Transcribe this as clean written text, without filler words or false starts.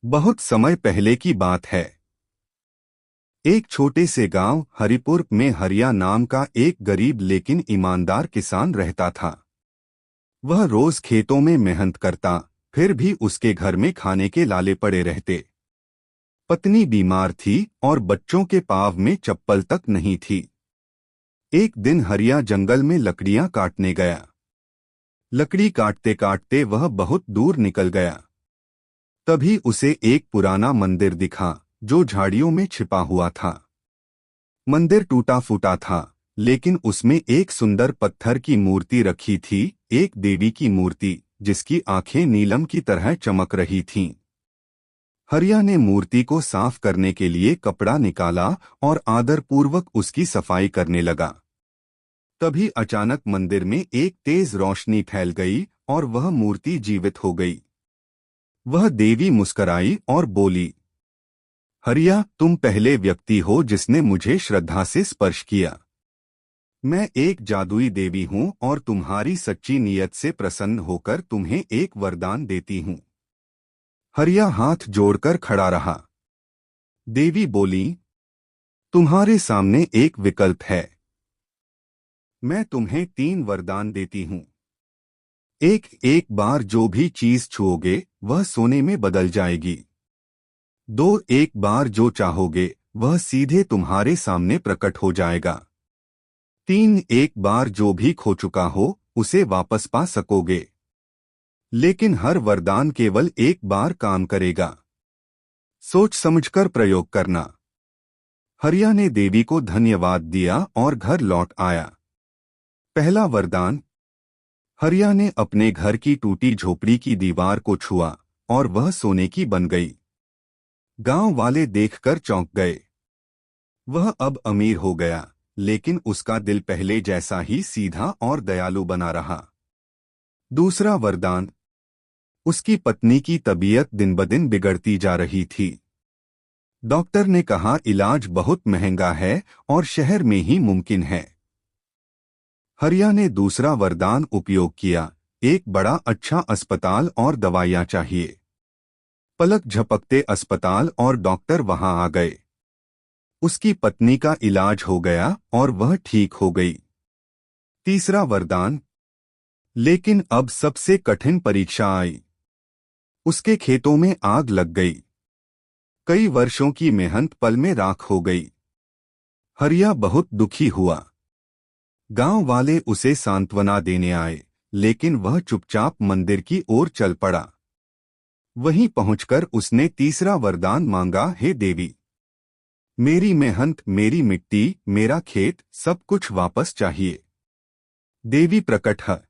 बहुत समय पहले की बात है। एक छोटे से गांव हरिपुर में हरिया नाम का एक गरीब लेकिन ईमानदार किसान रहता था। वह रोज खेतों में मेहनत करता, फिर भी उसके घर में खाने के लाले पड़े रहते। पत्नी बीमार थी और बच्चों के पाँव में चप्पल तक नहीं थी। एक दिन हरिया जंगल में लकड़ियां काटने गया। लकड़ी काटते काटते वह बहुत दूर निकल गया। तभी उसे एक पुराना मंदिर दिखा जो झाड़ियों में छिपा हुआ था। मंदिर टूटा फूटा था, लेकिन उसमें एक सुंदर पत्थर की मूर्ति रखी थी, एक देवी की मूर्ति जिसकी आंखें नीलम की तरह चमक रही थीं। हरिया ने मूर्ति को साफ करने के लिए कपड़ा निकाला और आदरपूर्वक उसकी सफाई करने लगा। तभी अचानक मंदिर में एक तेज रोशनी फैल गई और वह मूर्ति जीवित हो गई। वह देवी मुस्कुराई और बोली, हरिया, तुम पहले व्यक्ति हो जिसने मुझे श्रद्धा से स्पर्श किया। मैं एक जादुई देवी हूँ और तुम्हारी सच्ची नीयत से प्रसन्न होकर तुम्हें एक वरदान देती हूँ। हरिया हाथ जोड़कर खड़ा रहा। देवी बोली, तुम्हारे सामने एक विकल्प है। मैं तुम्हें 3 वरदान देती हूँ। एक बार जो भी चीज छुओगे वह सोने में बदल जाएगी। 2, एक बार जो चाहोगे वह सीधे तुम्हारे सामने प्रकट हो जाएगा। 3, एक बार जो भी खो चुका हो उसे वापस पा सकोगे। लेकिन हर वरदान केवल एक बार काम करेगा। सोच समझकर प्रयोग करना। हरिया ने देवी को धन्यवाद दिया और घर लौट आया। पहला वरदान। हरिया ने अपने घर की टूटी झोपड़ी की दीवार को छुआ और वह सोने की बन गई। गांव वाले देखकर चौंक गए। वह अब अमीर हो गया, लेकिन उसका दिल पहले जैसा ही सीधा और दयालु बना रहा। दूसरा वरदान। उसकी पत्नी की तबीयत दिन-ब-दिन बिगड़ती जा रही थी। डॉक्टर ने कहा इलाज बहुत महंगा है और शहर में ही मुमकिन है। हरिया ने दूसरा वरदान उपयोग किया, एक बड़ा अच्छा अस्पताल और दवाइयां चाहिए। पलक झपकते अस्पताल और डॉक्टर वहां आ गए। उसकी पत्नी का इलाज हो गया और वह ठीक हो गई। तीसरा वरदान। लेकिन अब सबसे कठिन परीक्षा आई। उसके खेतों में आग लग गई। कई वर्षों की मेहनत पल में राख हो गई। हरिया बहुत दुखी हुआ। गांव वाले उसे सांत्वना देने आए, लेकिन वह चुपचाप मंदिर की ओर चल पड़ा। वहीं पहुंचकर उसने तीसरा वरदान मांगा, हे देवी, मेरी मेहनत, मेरी मिट्टी, मेरा खेत, सब कुछ वापस चाहिए। देवी प्रकट हुई।